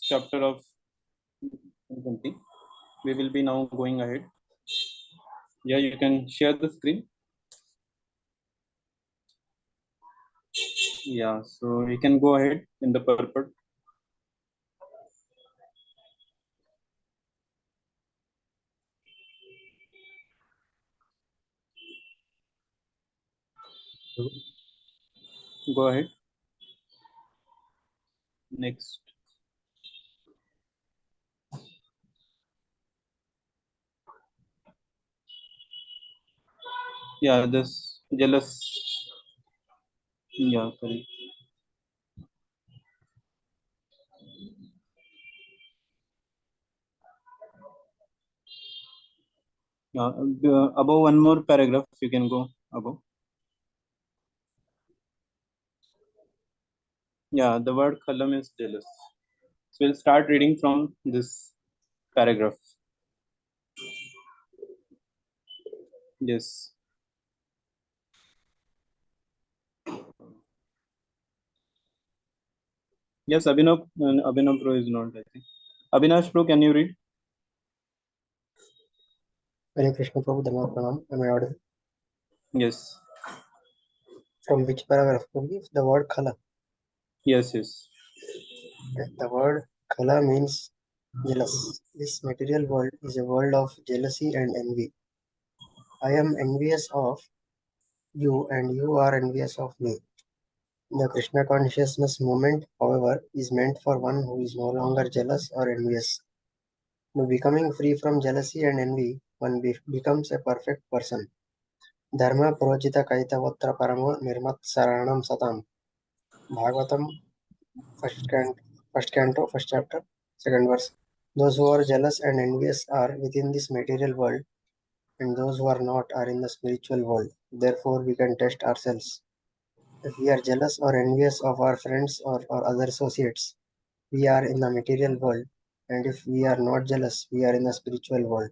chapter of Kunti. We will be now going ahead. Yeah, you can share the screen. Yeah, so you can go ahead in the purport. Go ahead. Next. Yeah, this jealous. Yeah, sorry. Yeah, above one more paragraph, you can go above. Yeah, the word khala means jealous. So we'll start reading from this paragraph. Yes. Yes, Abhinav Pro is not, I think. Abhinash Pro, can you read? Hare Krishna Prabhu, Dhamma Pranam. Am I audible? Yes. From which paragraph? The word khala. Yes, yes. The word khala means jealous. This material world is a world of jealousy and envy. I am envious of you and you are envious of me. The Krishna consciousness movement, however, is meant for one who is no longer jealous or envious. By becoming free from jealousy and envy, one becomes a perfect person. Dharma projita kaitavotra paramo nirmat saranam satam. Bhagavatam, first canto, first chapter, second verse. Those who are jealous and envious are within this material world, and those who are not are in the spiritual world. Therefore, we can test ourselves. If we are jealous or envious of our friends or other associates, we are in the material world, and if we are not jealous, we are in the spiritual world.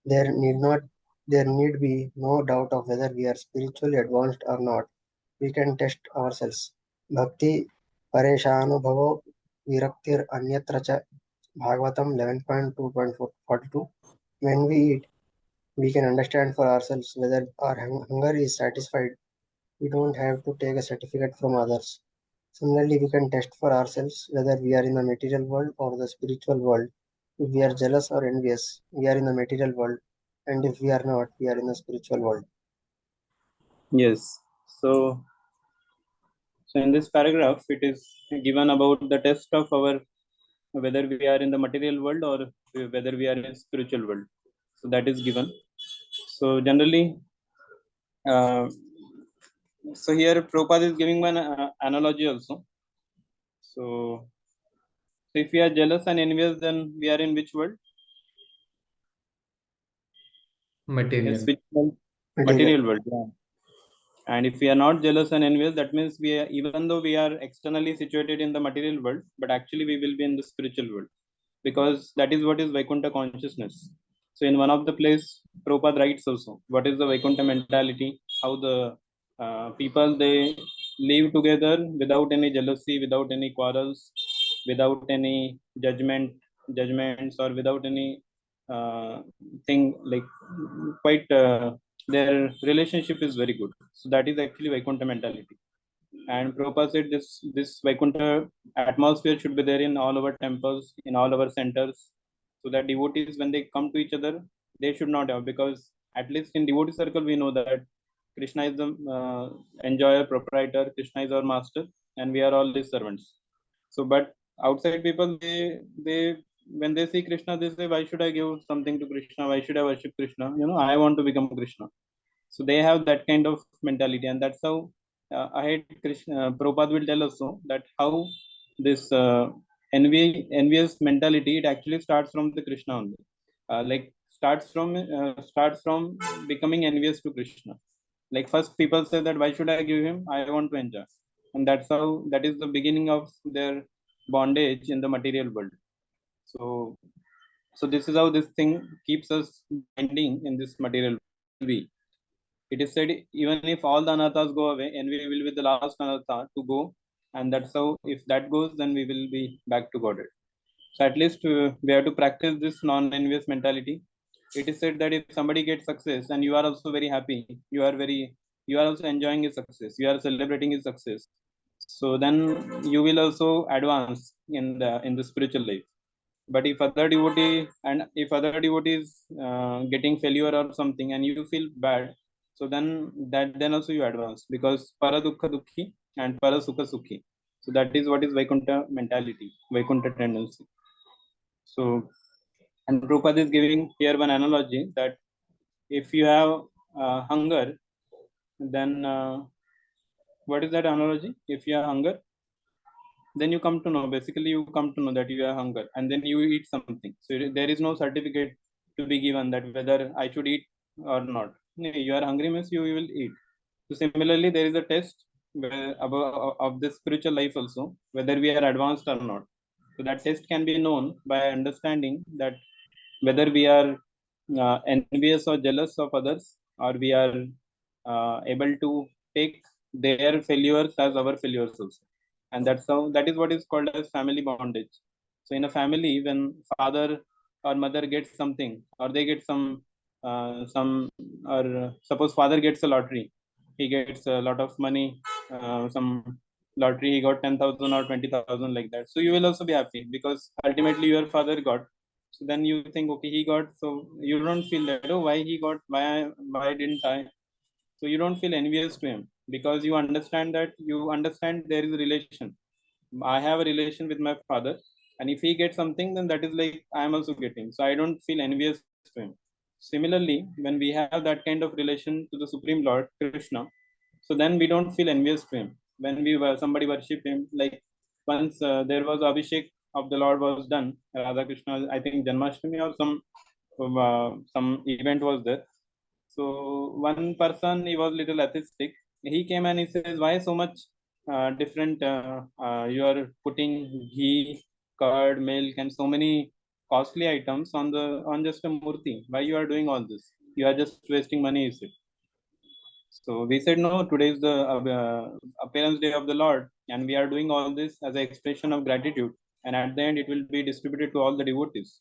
There need not there need be no doubt of whether we are spiritually advanced or not. We can test ourselves. Bhakti Pareshanubhavo Viraktir Anyatra cha Bhagavatam 11.2.42. When we eat, we can understand for ourselves whether our hunger is satisfied. We don't have to take a certificate from others. Similarly, we can test for ourselves whether we are in the material world or the spiritual world. If we are jealous or envious, we are in the material world, and if we are not, we are in the spiritual world. Yes. So in this paragraph, it is given about the test of our whether we are in the material world or whether we are in spiritual world. So that is given. So generally, uh, so here Prabhupada is giving one analogy also. So if we are jealous and envious, then we are in which world? Material. Yes, which world? Material world. Yeah. And if we are not jealous and envious, that means we are, even though we are externally situated in the material world, but actually we will be in the spiritual world, because that is what is Vaikuntha consciousness. So in one of the place, Prabhupada writes also, what is the Vaikuntha mentality, how the people, they live together without any jealousy, without any quarrels, without any judgments, or without any thing like quite their relationship is very good. So that is actually Vaikuntha mentality. And Prabhupada said this Vaikuntha atmosphere should be there in all our temples, in all our centers, so that devotees, when they come to each other, they should not have, because at least in devotee circle we know that Krishna is the enjoyer, proprietor, Krishna is our master, and we are all his servants. So, but outside people, they when they see Krishna, they say, why should I give something to Krishna? Why should I worship Krishna? I want to become Krishna. So they have that kind of mentality, and that's how ahead Krishna Prabhupada will tell us so that how this envious mentality, it actually starts from the Krishna only. Like starts from becoming envious to Krishna. Like first people say that why should I give him? I want to enjoy, and that is the beginning of their bondage in the material world. So so this is how this thing keeps us binding in this material world. It is said, even if all the anathas go away, and we will be the last anatha to go, and that's how, if that goes, then we will be back to Godhead. So at least we have to practice this non-envious mentality. It is said that if somebody gets success and you are also very happy, you are also enjoying his success, you are celebrating his success, so then you will also advance in the spiritual life. But if other devotees getting failure or something and you feel bad, so then also you advance, because para dukha dukhi and para sukha sukhi. So that is what is Vaikuntha mentality, Vaikuntha tendency. So, and Prabhupada is giving here one analogy that if you have hunger, then what is that analogy? If you have hunger, then you come to know, basically you come to know that you have hunger, and then you eat something. So there is no certificate to be given that whether I should eat or not. No, you are hungry means you will eat. So similarly, there is a test of this spiritual life also, whether we are advanced or not. So that test can be known by understanding that whether we are envious or jealous of others, or we are able to take their failures as our failures also. And that is what is called as family bondage. So in a family, when father or mother gets something, or they get some or suppose father gets a lottery, he gets a lot of money, some lottery, he got 10,000 or 20,000 like that, so you will also be happy because ultimately your father got. So then you think, okay, he got, so you don't feel that, oh, why he got, why didn't I? So you don't feel envious to him, because you understand there is a relation. I have a relation with my father, and if he gets something, then that is like I am also getting, so I don't feel envious to him. Similarly, when we have that kind of relation to the Supreme Lord Krishna, so then we don't feel envious to him. When somebody worship him, like once there was Abhishek of the Lord was done, Radha Krishna, I think Janmashtami or some event was there. So one person, he was little atheistic. He came and he says, why so much different, you are putting ghee, curd, milk, and so many costly items on just a murti? Why you are doing all this? You are just wasting money, he said. So we said, no, today is the appearance day of the Lord, and we are doing all this as an expression of gratitude. And at the end, it will be distributed to all the devotees.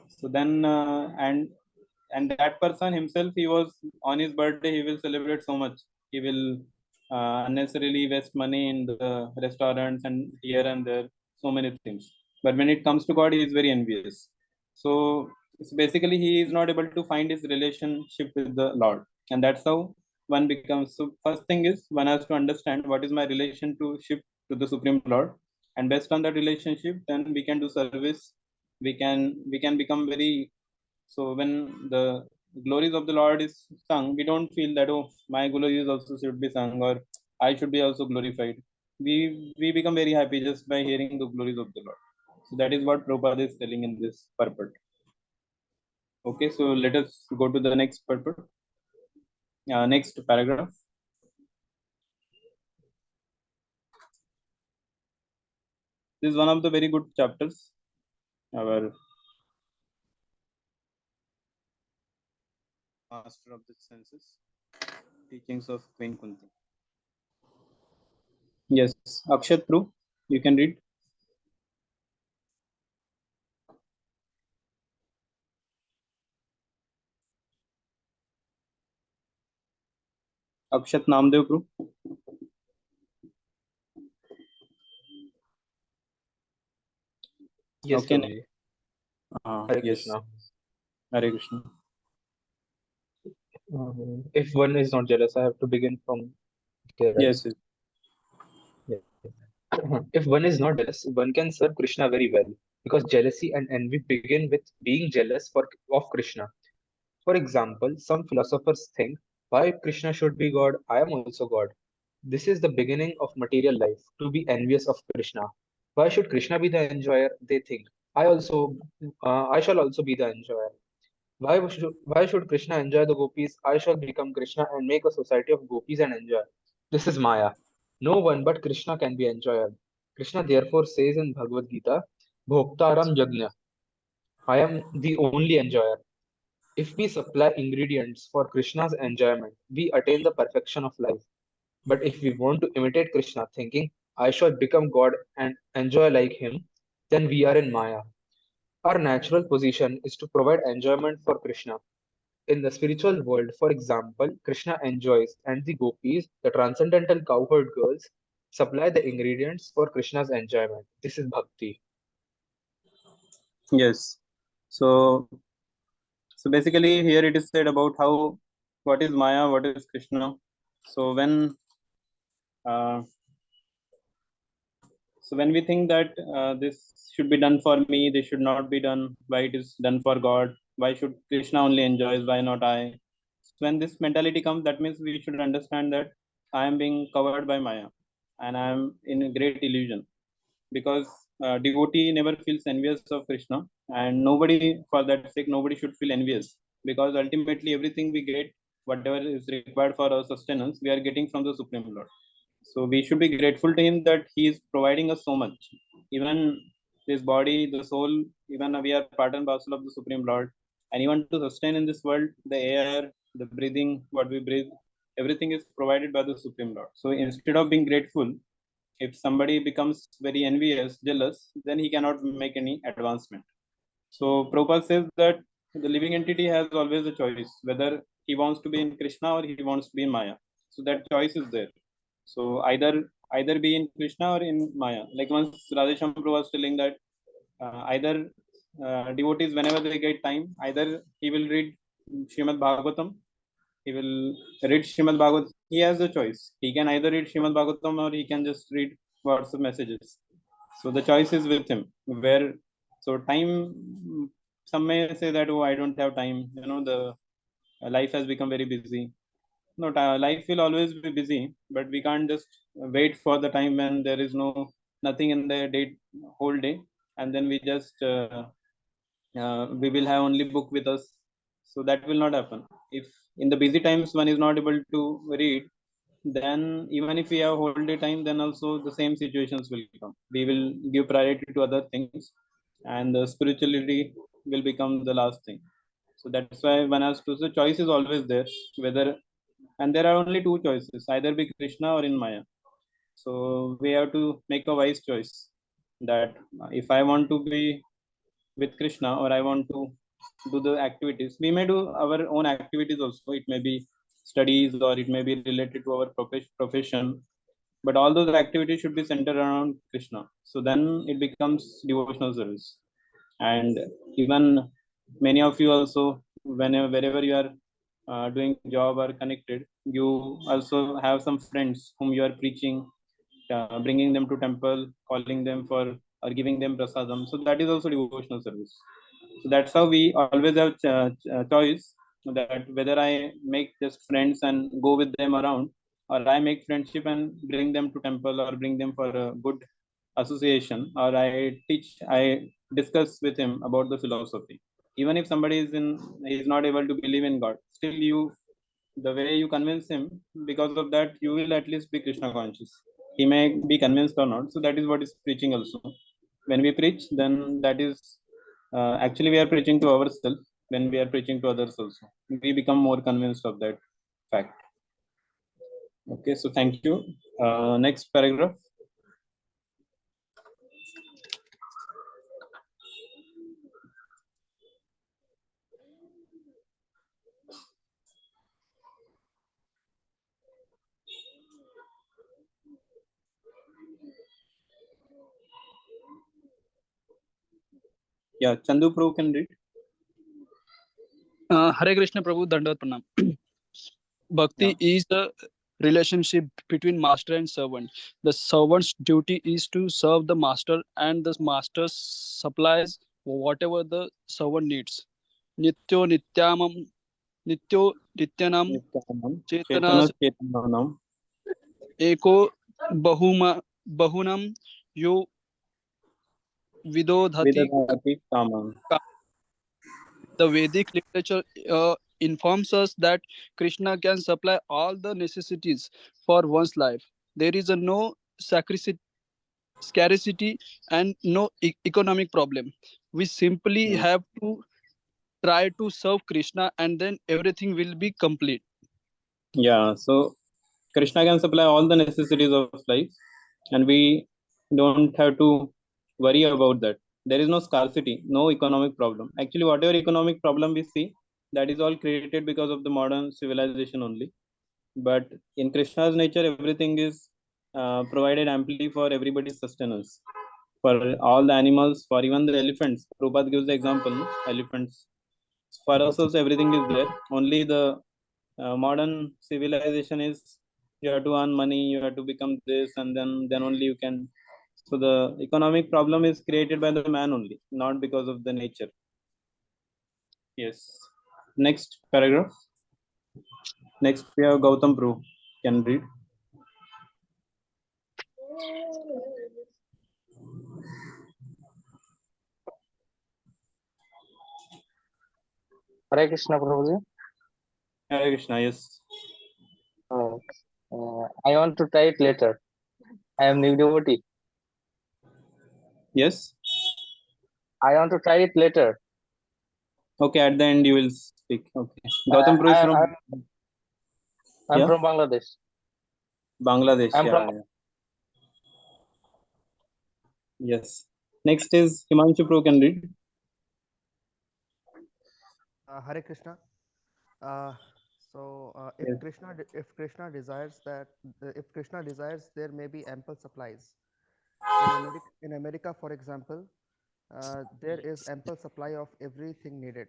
So then, and that person himself, he was on his birthday, he will celebrate so much. He will unnecessarily waste money in the restaurants and here and there, so many things. But when it comes to God, he is very envious. So basically, he is not able to find his relationship with the Lord, and that's how one becomes. So first thing is one has to understand what is my relationship to the Supreme Lord, and based on that relationship, then we can do service. We can become very. So when the glories of the Lord is sung, we don't feel that, oh, my glories also should be sung, or I should be also glorified. We become very happy just by hearing the glories of the Lord. So that is what Prabhupada is telling in this purport. Okay, so let us go to the next purport. Next paragraph. This is one of the very good chapters. Our Master of the Senses, teachings of Queen Kunti. Yes, Akshat Prabhu, you can read. Akshat Namdev Prabhu. Yes, Okay. Prabhuji. Hare Yes. Krishna. Hare Krishna. If one is not jealous, I have to begin from here, right? Yes. Yeah. If one is not jealous, one can serve Krishna very well because jealousy and envy begin with being jealous of Krishna. For example, some philosophers think, why Krishna should be God? I am also God. This is the beginning of material life, to be envious of Krishna. Why should Krishna be the enjoyer? They think. I shall also be the enjoyer. Why should Krishna enjoy the gopis? I shall become Krishna and make a society of gopis and enjoy. This is Maya. No one but Krishna can be enjoyer. Krishna therefore says in Bhagavad Gita, Bhoktaram Yajna. I am the only enjoyer. If we supply ingredients for Krishna's enjoyment, we attain the perfection of life. But if we want to imitate Krishna, thinking, I shall become God and enjoy like him, then we are in Maya. Our natural position is to provide enjoyment for Krishna. In the spiritual world, for example, Krishna enjoys, and the gopis, the transcendental cowherd girls, supply the ingredients for Krishna's enjoyment. This is bhakti. Yes. So basically here it is said about how what is Maya, what is Krishna. So uh, when we think that this should be done for me, this should not be done, why it is done for God, why should Krishna only enjoys, why not I? So when this mentality comes, that means we should understand that I am being covered by Maya and I am in a great illusion, because devotee never feels envious of Krishna, and nobody, for that sake, nobody should feel envious, because ultimately everything we get, whatever is required for our sustenance, we are getting from the Supreme Lord. So we should be grateful to him that he is providing us so much. Even this body, the soul, even we are part and parcel of the Supreme Lord. And even to sustain in this world, the air, the breathing, what we breathe, everything is provided by the Supreme Lord. So instead of being grateful, if somebody becomes very envious, jealous, then he cannot make any advancement. So Prabhupada says that the living entity has always a choice whether he wants to be in Krishna or he wants to be in Maya. So that choice is there. So either be in Krishna or in Maya. Like once Radhesham Prabhu was telling that either devotees, whenever they get time, either he will read Srimad Bhagavatam, he will read Srimad Bhagavatam. He has the choice. He can either read Srimad Bhagavatam or he can just read WhatsApp messages. So the choice is with him. Where so time, some may say that, oh, I don't have time. The life has become very busy. No, life will always be busy, but we can't just wait for the time when there is nothing in the day, whole day, and then we will have only book with us. So that will not happen. If in the busy times one is not able to read, then even if we have whole day time, then also the same situations will come. We will give priority to other things, and the spirituality will become the last thing. So that's why one has to, the choice is always there, whether, and there are only two choices, either be Krishna or in Maya. So we have to make a wise choice, that if I want to be with Krishna, or I want to do the activities. We may do our own activities also. It may be studies or it may be related to our profession. But all those activities should be centered around Krishna. So then it becomes devotional service. And even many of you also, wherever you are doing job or connected, you also have some friends whom you are preaching, bringing them to temple, calling them for, or giving them prasadam. So that is also devotional service. So that's how we always have choice, that whether I make just friends and go with them around, or I make friendship and bring them to temple or bring them for a good association, or I discuss with him about the philosophy. Even if somebody is not able to believe in God, still the way you convince him, because of that you will at least be Krishna conscious. He may be convinced or not. So that is what is preaching also. When we preach, then that is actually we are preaching to ourselves. When we are preaching to others also, we become more convinced of that fact. Okay, so thank you. Next paragraph. Yeah, Chandu Prabhu can read. Hare Krishna Prabhu, Dandavat Pranam. Bhakti is the relationship between master and servant. The servant's duty is to serve the master, and the master supplies whatever the servant needs. Nityo Nityamam Nityo Nityanam Nityanam, Chetana Chetana Chetanam, Eko Bahunam Yo Vidodhati. Vidadati Kamam. The Vedic literature informs us that Krishna can supply all the necessities for one's life. There is no scarcity and no economic problem. We simply Hmm. have to try to serve Krishna, and then everything will be complete. Yeah, so Krishna can supply all the necessities of life, and we don't have to worry about that. There is no scarcity, no economic problem. Actually, whatever economic problem we see, that is all created because of the modern civilization only. But in Krishna's nature, everything is provided amply for everybody's sustenance. For all the animals, for even the elephants. Prabhupada gives the example, no? Elephants. For us also, everything is there. Only the modern civilization is you have to earn money, you have to become this, and then only you can. So the economic problem is created by the man only, not because of the nature. Yes. Next paragraph. Next we have Gautam Prabhu. Can read. Hare Krishna, Prabhuji. Hare Krishna. Yes. I want to try it later. I am new devotee. Yes. I want to try it later. Okay. At the end you will speak. Okay. Gautam Prabhu is from. I'm Yeah? from Bangladesh. Bangladesh. I'm Yeah, from yeah. Yes. Next is Himanshu Prabhu. Can read. Hare Krishna. If Yes. Krishna desires there may be ample supplies. In America, for example, there is ample supply of everything needed.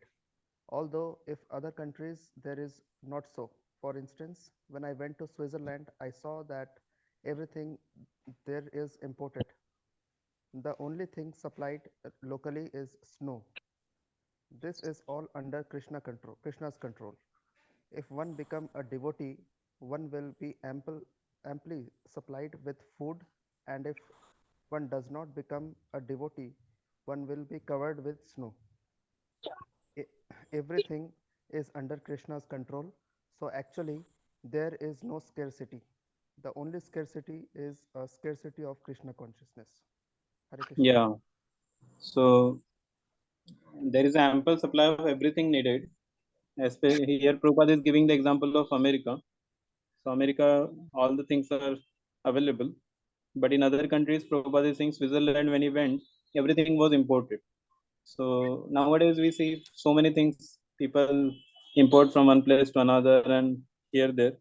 Although if other countries there is not so. For instance, when I went to Switzerland, I saw that everything there is imported. The only thing supplied locally is snow. This is all under Krishna's control. If one become a devotee, one will be amply supplied with food, and if one does not become a devotee, one will be covered with snow. E- Everything is under Krishna's control, so actually there is no scarcity. The only scarcity is a scarcity of Krishna consciousness. Hare Krishna. Yeah. So there is ample supply of everything needed. Here, Prabhupada is giving the example of America. So America, all the things are available. But in other countries, Prabhupada is saying Switzerland, when he went, everything was imported. So nowadays we see so many things people import from one place to another and here there.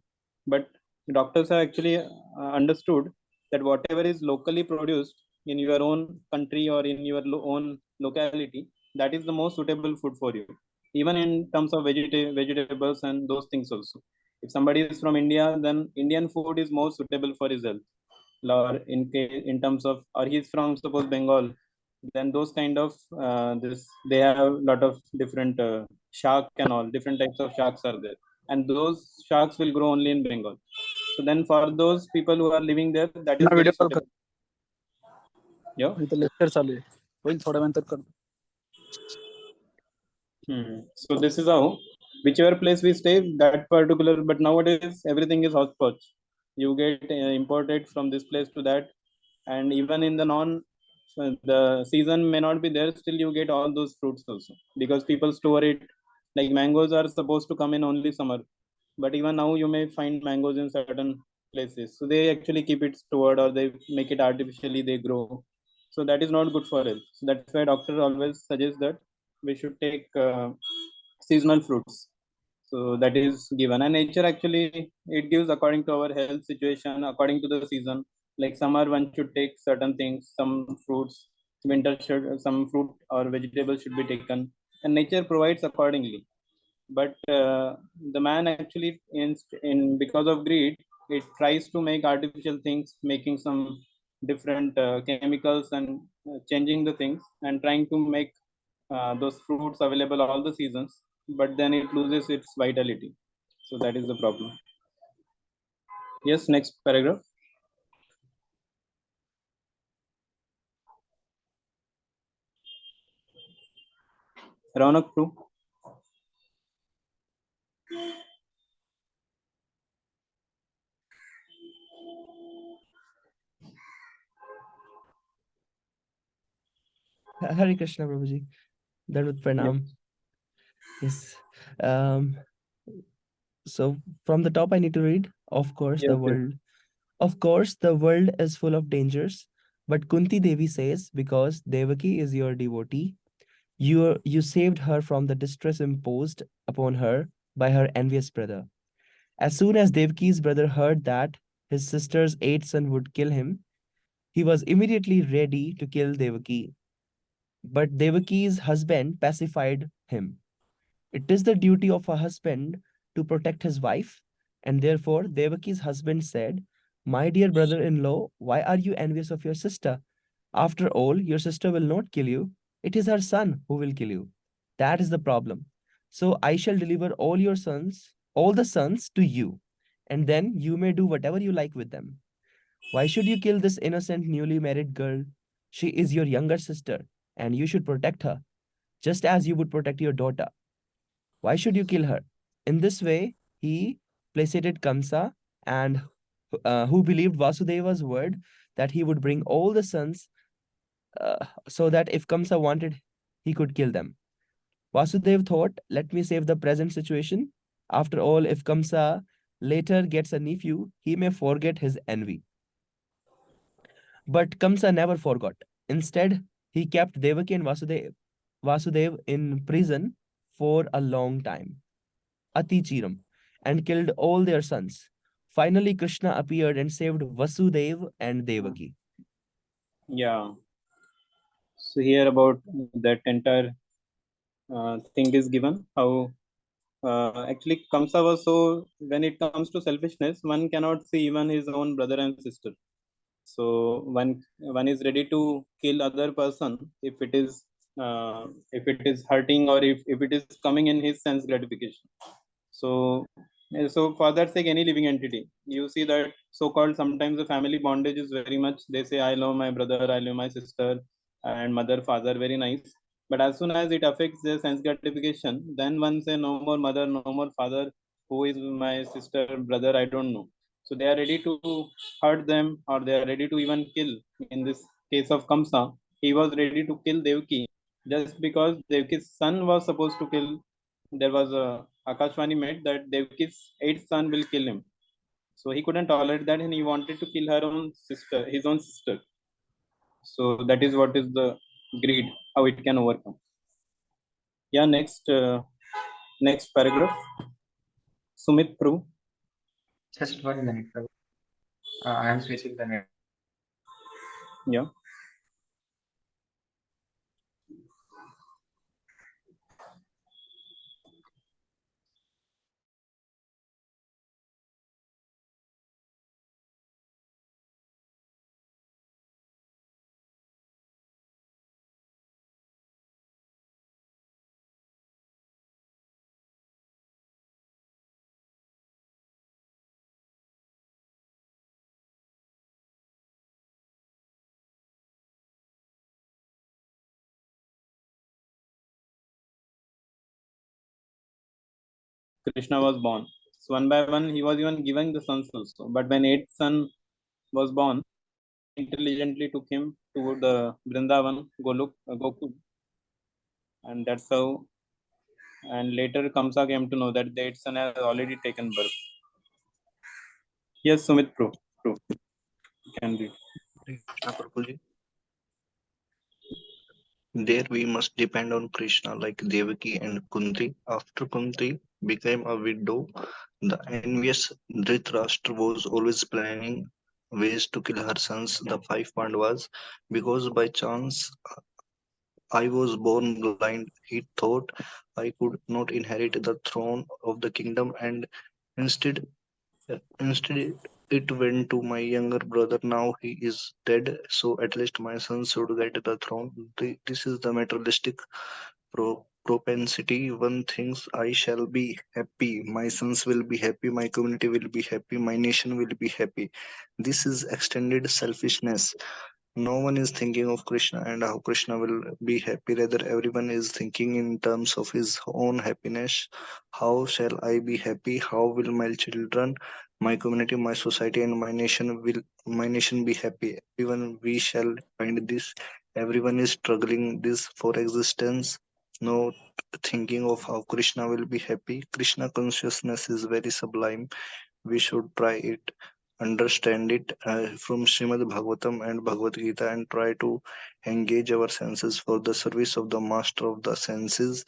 But doctors have actually understood that whatever is locally produced in your own country or in your own locality, that is the most suitable food for you. Even in terms of vegetables and those things also. If somebody is from India, then Indian food is more suitable for his health. Or in terms of, or he's from suppose Bengal, then those kind of this they have a lot of different shark and all different types of sharks are there, and those sharks will grow only in Bengal. So then for those people who are living there, that is ना very video call कर suitable. Yeah. इथं lecture चालू आहे होईल थोड्या वेळानंतर कर So this is how, whichever place we stay, that particular. But nowadays everything is hodgepodge. You get imported from this place to that, and even in the the season may not be there. Still, you get all those fruits also because people store it. Like mangoes are supposed to come in only summer, but even now you may find mangoes in certain places. So they actually keep it stored or they make it artificially. They grow, so that is not good for health. So that's why doctor always suggests that we should take seasonal fruits. So that is given, and nature actually it gives according to our health situation, according to the season. Like summer one should take certain things, some fruits. Winter should some fruit or vegetables should be taken, and nature provides accordingly. But the man actually in because of greed, it tries to make artificial things, making some different chemicals and changing the things and trying to make those fruits available all the seasons, but then it loses its vitality. So that is the problem. Yes, next paragraph. Raunak too. Hare Krishna, Prabhuji. Dandavat Pranam. Yes. So from the top, I need to read. Of course, Yes, the yes. world. Of course, the world is full of dangers, But Kunti Devi says, because Devaki is your devotee, you saved her from the distress imposed upon her by her envious brother. As soon as Devaki's brother heard that his sister's eighth son would kill him, he was immediately ready to kill Devaki. But Devaki's husband pacified him. It is the duty of a husband to protect his wife, and therefore Devaki's husband said, "My dear brother in law, why are you envious of your sister? After all, your sister will not kill you. It is her son who will kill you. That is the problem. So I shall deliver all the sons to you, and then you may do whatever you like with them. Why should you kill this innocent newly married girl? She is your younger sister, and you should protect her, just as you would protect your daughter. Why should you kill her?" In this way, he placated Kamsa, and who believed Vasudeva's word that he would bring all the sons, so that if Kamsa wanted, he could kill them. Vasudev thought, let me save the present situation. After all, if Kamsa later gets a nephew, he may forget his envy. But Kamsa never forgot. Instead, he kept Devaki and Vasudev in prison for a long time, Atichiram, and killed all their sons. Finally, Krishna appeared and saved Vasudev and Devaki. Yeah. So here about that entire thing is given. How actually Kamsa was so, when it comes to selfishness, one cannot see even his own brother and sister. So one is ready to kill other person if it is hurting, or if it is coming in his sense gratification. So so for that sake, any living entity, you see that so-called sometimes the family bondage is very much, they say I love my brother, I love my sister and mother, father, very nice. But as soon as it affects their sense gratification, then one say no more mother, no more father, who is my sister, brother, I don't know. So they are ready to hurt them, or they are ready to even kill. In this case of Kamsa, he was ready to kill Devki just because Devki's son was supposed to kill. There was a Akashvani made that Devki's eighth son will kill him. So he couldn't tolerate that, and he wanted to kill her own sister, his own sister. So that is what is the greed, how it can overcome. Yeah, next paragraph. Sumit Prabhu. Just 1 minute. I am switching the net. Yeah. Krishna was born. So one by one, he was even giving the sons also. But when eighth son was born, intelligently took him to the Vrindavan, Gokul, and that's how. And later, Kamsa came to know that the eighth son has already taken birth. Yes, Sumit Prabhu. Can read. Krishna Prabhuji. There we must depend on Krishna like Devaki and Kunti. After Kunti became a widow, the envious Dhritarashtra was always planning ways to kill her sons, the five Pandavas, because by chance I was born blind. He thought I could not inherit the throne of the kingdom, and instead instead, it went to my younger brother. Now he is dead, so at least my son should get the throne. This is the materialistic propensity. One thinks I shall be happy, my sons will be happy, my community will be happy, my nation will be happy. This is extended selfishness. No one is thinking of Krishna and how Krishna will be happy. Rather, everyone is thinking in terms of his own happiness. How shall I be happy? How will my children, my community, my society, and my nation be happy? Everyone we shall find this. Everyone is struggling this for existence. No thinking of how Krishna will be happy. Krishna consciousness is very sublime. We should try it. understand it from Srimad Bhagavatam and Bhagavad Gita and try to engage our senses for the service of the master of the senses,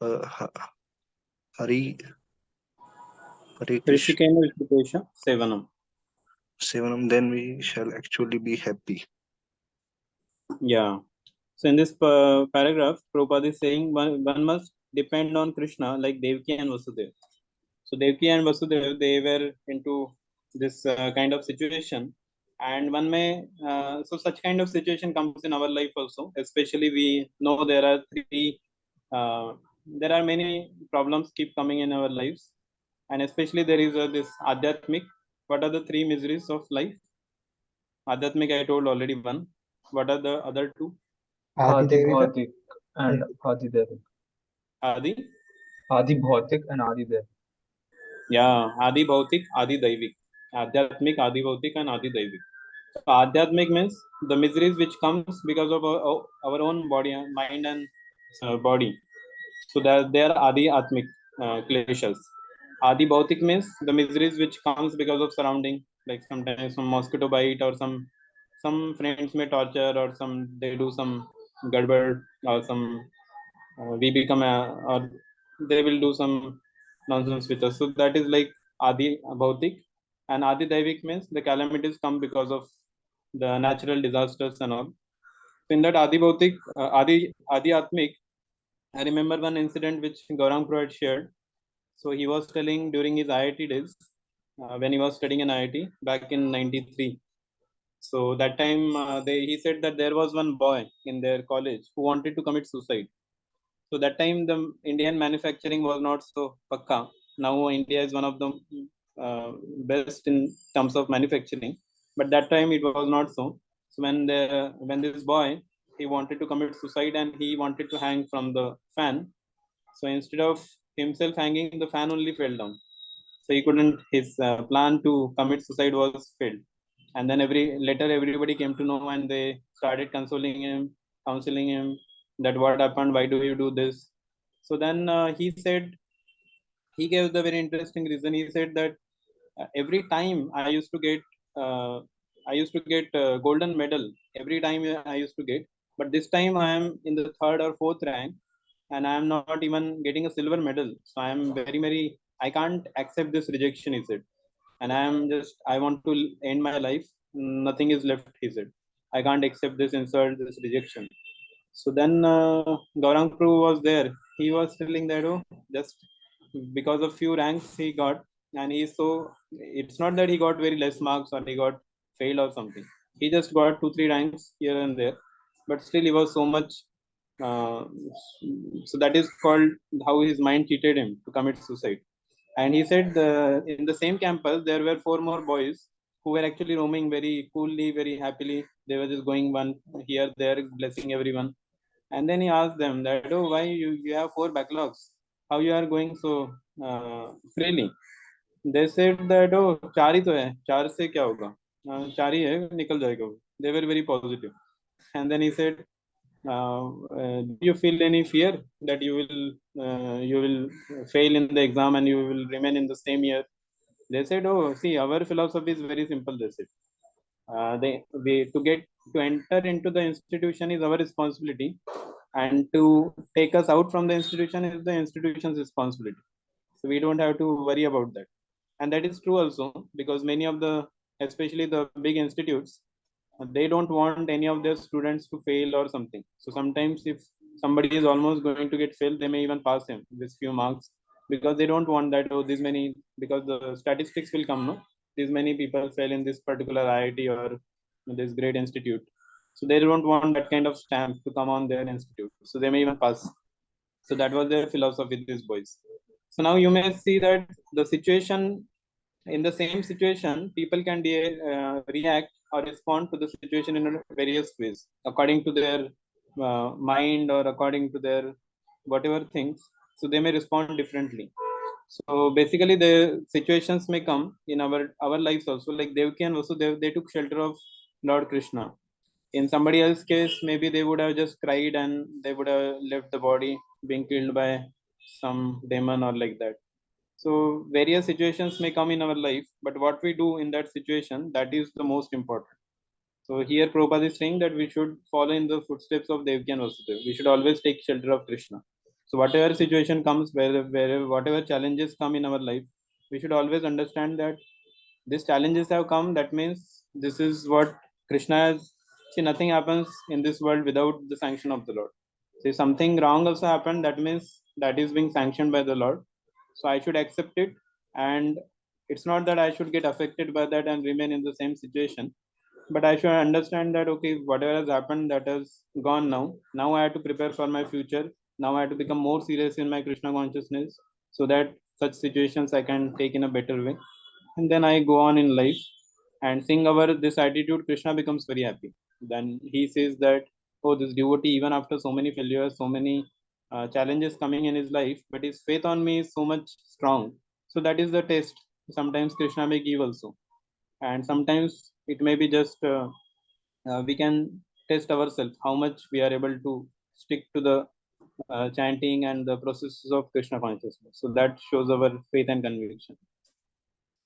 Hari Hare Krishna Rishikena Rishikesha Sevanam. Sevanam, then we shall actually be happy. Yeah. So in this paragraph, Prabhupada is saying one must depend on Krishna like Devaki and Vasudeva. So Devaki and Vasudeva, they were into this kind of situation, and one may so such kind of situation comes in our life also. Especially we know there are there are many problems keep coming in our lives, and especially there is this adhyatmic. What are the three miseries of life? Adhyatmic, I told already one. What are the other two? Adi Adidevika. Bhautik and Adi Devik. Adi? Adi Bhautik and Adi Devik. Yeah, Adi Bhautik, Adi Daivik. Adhyatmic, Adi Bhautik, and Adi Daivik. So Adhyatmic means the miseries which comes because of our own body, mind and body. So that they are Adi Atmic kleshas. Adi Bhautik means the miseries which comes because of surrounding, like sometimes some mosquito bite or some friends may torture or some they do some gadbad or some we become or they will do some nonsense with us. So that is like Adi Bhautik, and Adi Daivik means the calamities come because of the natural disasters and all. So in that Adi Bhautik, Adi Atmik, I remember one incident which Gaurang Pro had shared. So he was telling during his IIT days, when he was studying in IIT back in '93. So that time he said that there was one boy in their college who wanted to commit suicide. So that time the Indian manufacturing was not so pakka. Now India is one of the best in terms of manufacturing, but that time it was not so. So when this boy he wanted to commit suicide and he wanted to hang from the fan. So instead of himself hanging, the fan only fell down. So he couldn't. His plan to commit suicide was failed. And then everybody came to know, and they started counseling him that what happened, why do you do this? So then he gave the very interesting reason. He said that every time uh, I used to get golden medal every time I used to get, but this time I am in the third or fourth rank, and I am not even getting a silver medal. So I am very I can't accept this rejection, he said, and I want to end my life. Nothing is left, he said. I can't accept this insult, this rejection. So then Gaurang Prabhu was there. He was telling that, oh, just because of few ranks he got, and it's not that he got very less marks or he got failed or something. He just got 2 3 ranks here and there, but still he was so much. Uh, so that is called how his mind cheated him to commit suicide. And he said in the same campus there were 4 more boys who were actually roaming very coolly, very happily. They were just going one here, there, blessing everyone. And then he asked them that, oh, why you have 4 backlogs? How you are going so freely? They said that, oh, 4 ही तो है, 4 से क्या होगा? 4 ही है, निकल जाएगा वो. They were very positive. And then he said, do you feel any fear that you will fail in the exam and you will remain in the same year? They said, oh, see, our philosophy is very simple. They said, to enter into the institution is our responsibility, and to take us out from the institution is the institution's responsibility. So we don't have to worry about that. And that is true also, because many of the, especially the big institutes, they don't want any of their students to fail or something. So sometimes if somebody is almost going to get failed, they may even pass him with few marks, because they don't want that, oh, this many, because the statistics will come, no, these many people fail in this particular IIT or this great institute. So they don't want that kind of stamp to come on their institute, so they may even pass. So that was their philosophy, these boys. So now you may see that the situation, in the same situation, people can react or respond to the situation in various ways according to their mind or according to their whatever things. So they may respond differently. So basically the situations may come in our lives also, like Devki and Vasudev, they took shelter of Lord Krishna. In somebody else's case, maybe they would have just cried and they would have left the body being killed by some demon or like that. So various situations may come in our life, but what we do in that situation, that is the most important. So here Prabhupada is saying that we should follow in the footsteps of Devaki and Vasudeva. We should always take shelter of Krishna. So whatever situation comes, wherever whatever challenges come in our life, we should always understand that these challenges have come. That means this is what Krishna has. See, nothing happens in this world without the sanction of the Lord. See, something wrong also happened. That means that is being sanctioned by the Lord. So I should accept it, and it's not that I should get affected by that and remain in the same situation, but I should understand that okay, whatever has happened, that has gone now. Now I have to prepare for my future. Now I have to become more serious in my Krishna consciousness, so that such situations I can take in a better way, and then I go on in life. And seeing our this attitude, Krishna becomes very happy. Then he says that, oh, this devotee, even after so many failures, so many challenges coming in his life, but his faith on me is so much strong. So that is the test. Sometimes Krishna may give also, and sometimes it may be just we can test ourselves how much we are able to stick to the chanting and the processes of Krishna consciousness. So that shows our faith and conviction.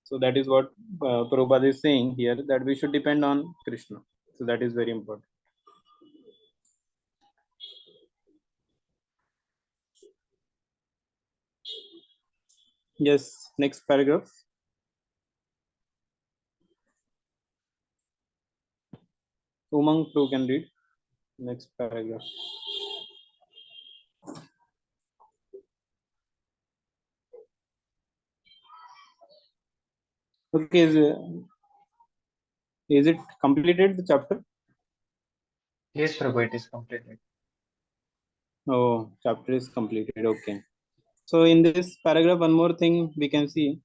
So that is what Prabhupada is saying here, that we should depend on Krishna. So that is very important. Yes, next paragraph. Umang Prabhu can read next paragraph. Okay, is it completed the chapter? Yes, Prabhu, it is completed. Oh, chapter is completed. Okay. So in this paragraph, one more thing we can see.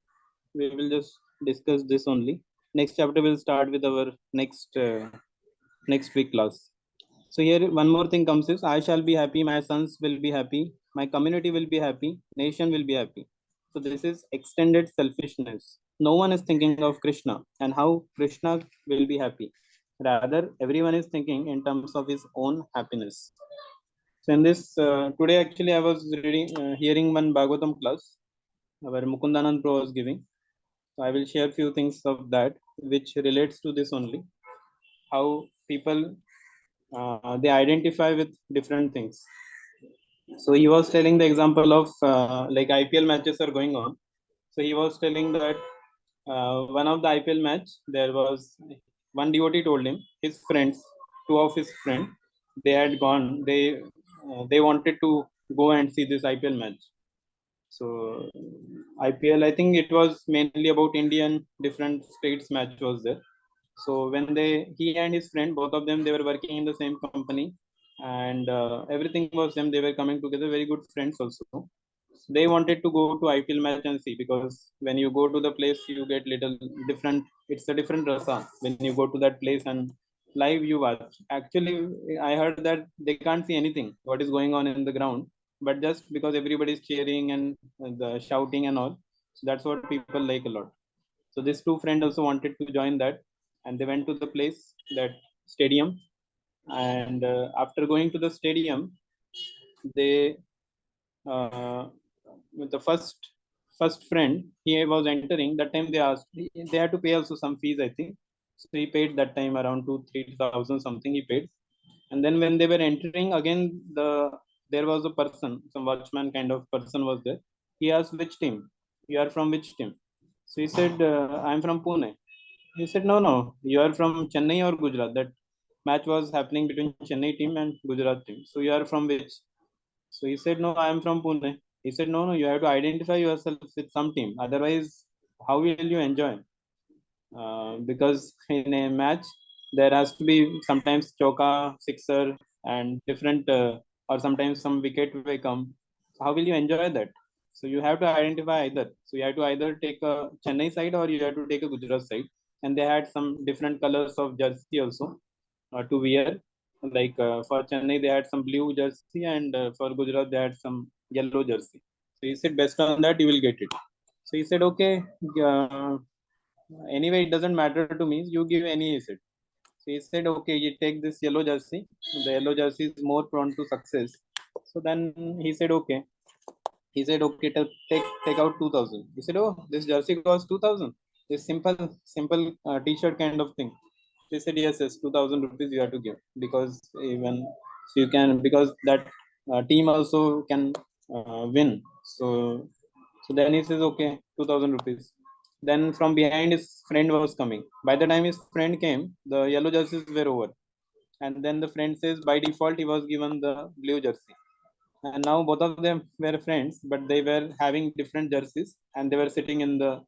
We will just discuss this only. Next chapter will start with our next week class. So here one more thing comes is, I shall be happy, my sons will be happy, my community will be happy, nation will be happy. So this is extended selfishness. No one is thinking of Krishna and how Krishna will be happy. Rather, everyone is thinking in terms of his own happiness. So in this today actually I was hearing one Bhagavatam class where Mukundanand Pro was giving. So I will share few things of that which relates to this only. How people they identify with different things. So he was telling the example of like IPL matches are going on. So he was telling that one of the IPL match, there was one devotee told him his friends, two of his friends, they had gone. They wanted to go and see this IPL match. So IPL, I think it was mainly about Indian different states match was there. So when he and his friend, both of them, they were working in the same company, and everything was them. They were coming together, very good friends also. They wanted to go to IPL match and see, because when you go to the place, you get little different. It's a different rasa when you go to that place and live you watch. Actually, I heard that they can't see anything what is going on in the ground, but just because everybody is cheering and the shouting and all, so that's what people like a lot. So these two friends also wanted to join that, and they went to the place, that stadium. And after going to the stadium, they with the first friend, he was entering. That time they asked, they had to pay also some fees, I think. So he paid that time around 2-3 thousand something he paid. And then when they were entering again, there was a person, some watchman kind of person was there. He asked, which team you are from, which team? So he said, I'm from Pune. He said, no, no, you are from Chennai or Gujarat. That match was happening between Chennai team and Gujarat team. So you are from which? So he said, no, I am from Pune. He said, no, no, you have to identify yourself with some team, otherwise how will you enjoy? Because in a match there has to be sometimes choka, sixer, and different or sometimes some wicket may come. So how will you enjoy that? So you have to identify either. So you have to either take a Chennai side or you have to take a Gujarat side. And they had some different colors of jersey also to wear. Like for Chennai they had some blue jersey, and for Gujarat they had some yellow jersey. So he said, based on that you will get it. So he said, okay, uh, anyway it doesn't matter to me, you give any, he said. So he said, okay, you take this yellow jersey. The yellow jersey is more prone to success. So then he said, okay. He said, okay, take out 2000. He said, oh, this jersey costs 2000. This simple t-shirt kind of thing. He said, yes, 2000 rupees you have to give, because even so you can, because that team also can win. So then he says, okay, 2000 rupees. Then from behind, his friend was coming. By the time his friend came, the yellow jerseys were over, and then the friend says by default he was given the blue jersey. And now both of them were friends, but they were having different jerseys, and they were sitting in the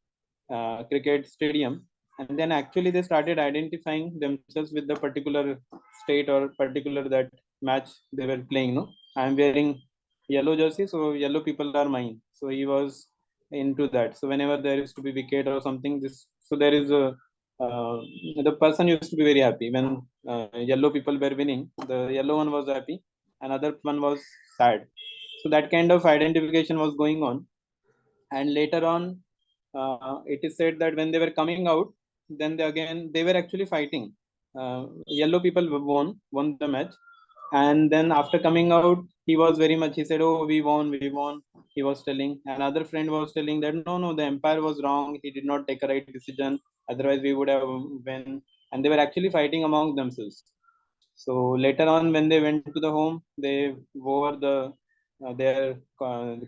cricket stadium. And then actually they started identifying themselves with the particular state or particular that match they were playing. No, I'm wearing yellow jersey, so yellow people are mine. So he was into that. So whenever there is to be wicket or something, this, so there is a uh, the person used to be very happy when yellow people were winning. The yellow one was happy, another one was sad. So that kind of identification was going on. And later on, it is said that when they were coming out, then they were actually fighting. Yellow people won the match. And then after coming out, he was very much, he said, oh, we won, he was telling. Another friend was telling that no, no, the empire was wrong, he did not take a right decision, otherwise we would have won. And they were actually fighting among themselves. So later on, when they went to the home, they wore their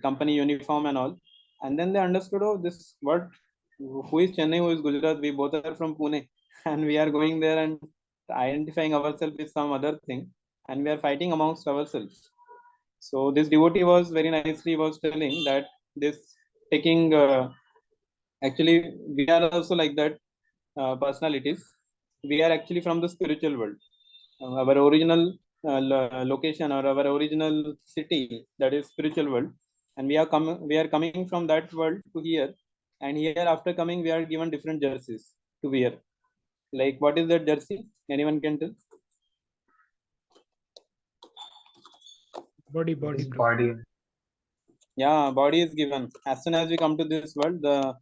company uniform and all, and then they understood, oh, this what? Who is Chennai? Who is Gujarat? We both are from Pune, and we are going there and identifying ourselves with some other thing, and we are fighting amongst ourselves. So this devotee was very nicely was telling that this taking actually we are also like that personalities. We are actually from the spiritual world. Our original location or our original city, that is spiritual world, and we are coming from that world to here. And here after coming, we are given different jerseys to wear. Like, what is that jersey? Anyone can tell? Body, It body, is bro. body. Yeah, body is given. As soon as we come to this world, the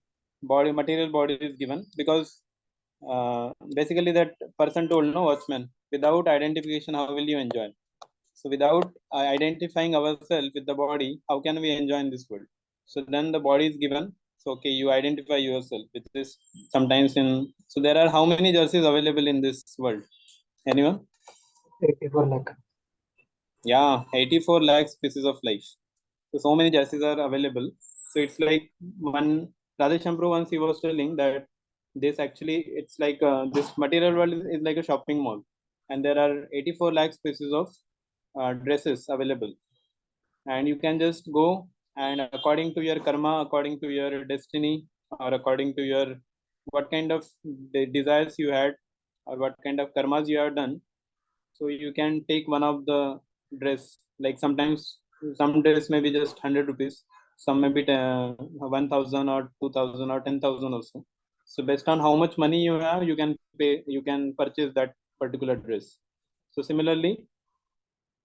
material body is given, because basically that person told, no, watchman, without identification how will you enjoy? So without identifying ourselves with the body, how can we enjoy in this world? So then the body is given. So okay, you identify yourself with this. Sometimes in, so there are how many jerseys available in this world? Anyone? 84 lakh. Yeah, 84 lakhs pieces of life. So many jerseys are available. So it's like one Radheshampro once he was telling that this actually it's like this material world is like a shopping mall, and there are 84 lakhs pieces of dresses available. And you can just go, and according to your karma, according to your destiny, or according to your what kind of desires you had, or what kind of karmas you have done, so you can take one of the dress. Like sometimes some dress may be just 100 rupees, some may be 1000 or 2000 or 10,000 also. So based on how much money you have, you can pay, you can purchase that particular dress. So similarly,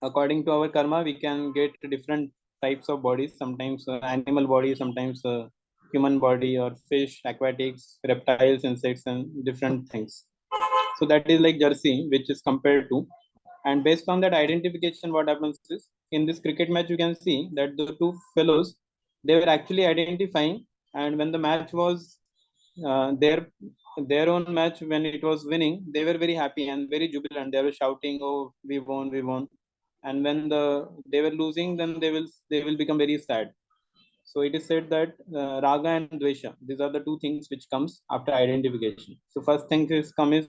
according to our karma, we can get different types of bodies. Sometimes animal body, sometimes human body, or fish, aquatics, reptiles, insects, and different things. So that is like jersey, which is compared to. And based on that identification, what happens is, in this cricket match, you can see that the two fellows, they were actually identifying. And when the match was their own match, when it was winning, they were very happy and very jubilant. They were shouting, oh, we won, we won. And when they were losing, then they will become very sad. So it is said that raga and dvesha, these are the two things which comes after identification. So first thing is come is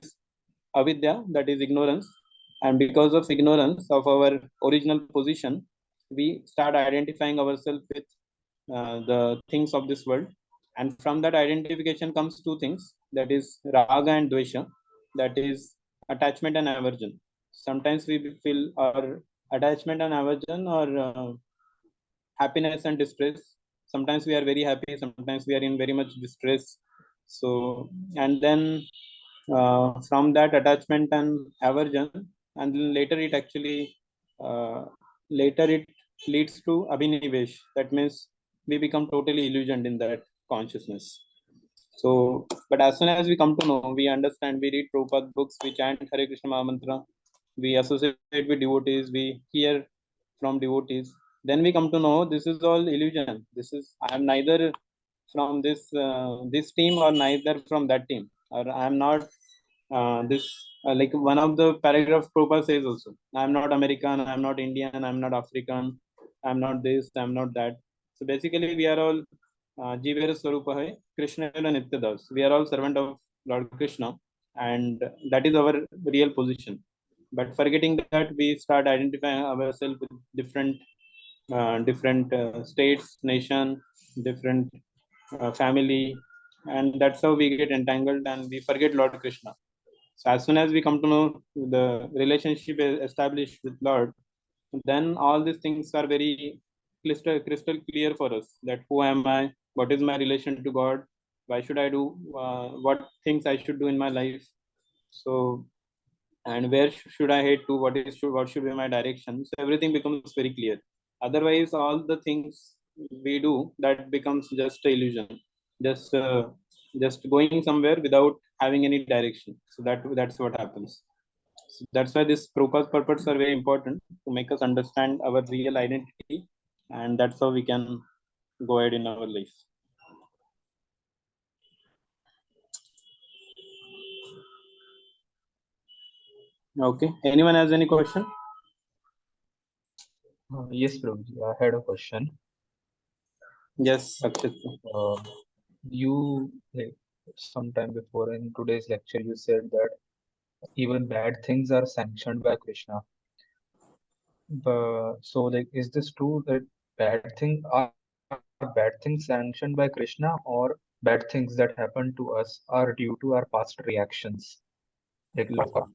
avidya, that is ignorance. And because of ignorance of our original position, we start identifying ourselves with the things of this world. And from that identification comes two things, that is raga and dvesha, that is attachment and aversion. Sometimes we feel our attachment and aversion, or happiness and distress. Sometimes we are very happy, sometimes we are in very much distress. So, and then from that attachment and aversion, and then later it actually uh, later it leads to abhinivesh. That means we become totally illusioned in that consciousness. So, but as soon as we come to know, we understand, we read Prabhupada books, we chant Hare Krishna Maha Mantra, we associate with devotees, we hear from devotees, then we come to know this is all illusion. I am neither from this team or neither from that team, or I am not this like one of the paragraph Prabhupada says also, I am not American, I am not Indian, I am not African, I am not this, I am not that. So basically we are all Jivera Swarupa hai Krishna and Nityadas. We are all servant of Lord Krishna, and that is our real position. But forgetting that, we start identifying ourselves with different states, nation, different family, and that's how we get entangled and we forget Lord Krishna. So as soon as we come to know the relationship is established with Lord, then all these things are very crystal clear for us, that who am I, what is my relation to God, why should I do what things I should do in my life. So, and where should I head to, what should be my direction. So everything becomes very clear. Otherwise all the things we do, that becomes just a illusion, just just going somewhere without having any direction. So that's what happens. So that's why these purports are very important to make us understand our real identity, and that's how we can go ahead in our life. Okay, anyone has any question? Yes, Prabhuji, I had a question. Yes, Akshat. You, like, sometime before in today's lecture, you said that even bad things are sanctioned by Krishna. So, like, is this true that bad things sanctioned by Krishna, or bad things that happen to us are due to our past reactions, like law of karma?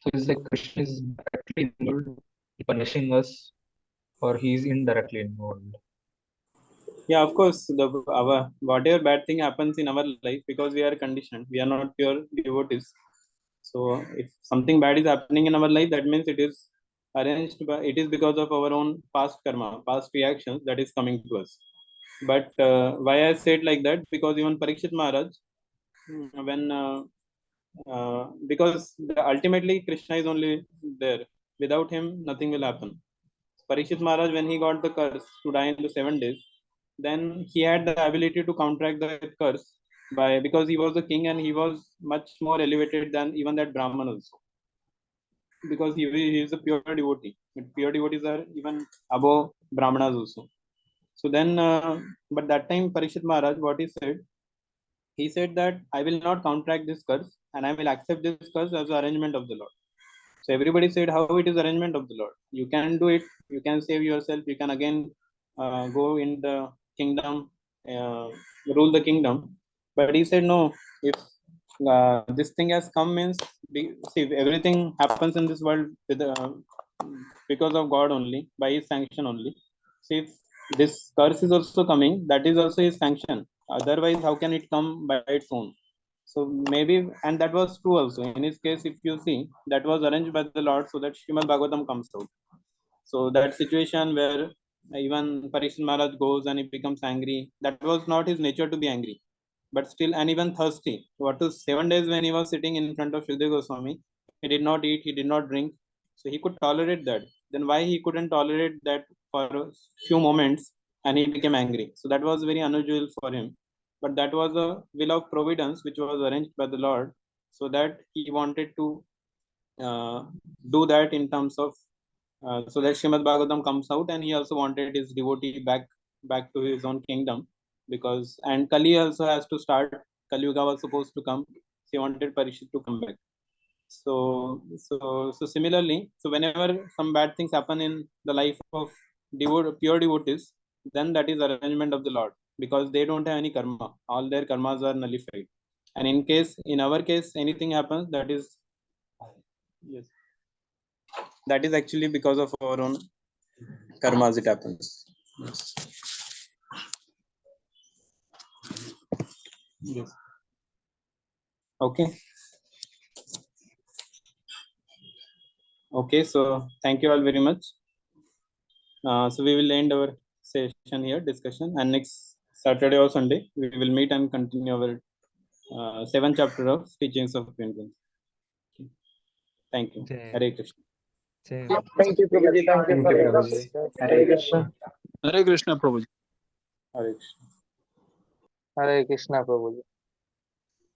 So, is like Krishna is directly involved in punishing us, or he's indirectly involved? Yeah, of course. Our whatever bad thing happens in our life, because we are conditioned, we are not pure devotees. So if something bad is happening in our life, that means it is arranged by, it is because of our own past karma, past reactions that is coming to us. But why I said like that, because even Parikshit Maharaj, when because ultimately Krishna is only there. Without him, nothing will happen. Parikshit Maharaj, when he got the curse to die in the 7 days, then he had the ability to counteract the curse by, because he was the king and he was much more elevated than even that Brahman also, because he is a pure devotee. But pure devotees are even above Brahmanas also. So then, but that time Parikshit Maharaj, what he said that I will not counteract this curse and I will accept this curse as the arrangement of the Lord. So everybody said, how it is arrangement of the Lord? You can do it. You can save yourself. You can again go in the kingdom, uh, rule the kingdom. But he said, no. If this thing has come, means see, everything happens in this world with because of God only, by His sanction only. See, if this curse is also coming, that is also His sanction. Otherwise, how can it come by its own? So maybe, and that was true also. In his case, if you see, that was arranged by the Lord so that Srimad Bhagavatam comes out. So that situation where even Parikshit Maharaj goes and he becomes angry, that was not his nature to be angry, but still, and even thirsty. What was 7 days when he was sitting in front of Shukdev Goswami, he did not eat, he did not drink, so he could tolerate that. Then why he couldn't tolerate that for a few moments and he became angry? So that was very unusual for him. But that was a will of providence which was arranged by the Lord, so that he wanted to uh, do that in terms of so that Srimad Bhagavatam comes out, and he also wanted his devotee back to his own kingdom, because and Kali also has to start. Kali Yuga was supposed to come. So he wanted Parishit to come back. So similarly, so whenever some bad things happen in the life of pure devotees, then that is arrangement of the Lord, because they don't have any karma. All their karmas are nullified. And in our case, anything happens, that is, yes, that is actually because of our own karmas it happens. Yes. Yes. Okay. Okay. So thank you all very much. So we will end our session here, discussion, and next Saturday or Sunday we will meet and continue our 7th chapter of teachings of Penguins. Thank you. Jai. Hare Krishna. Same. Thank you, Prabhuji. Thank you Thank for you, your Prabhuji. answers. Hare Krishna. Hare Krishna, Prabhuji. Hare Krishna. Hare Krishna, Prabhuji.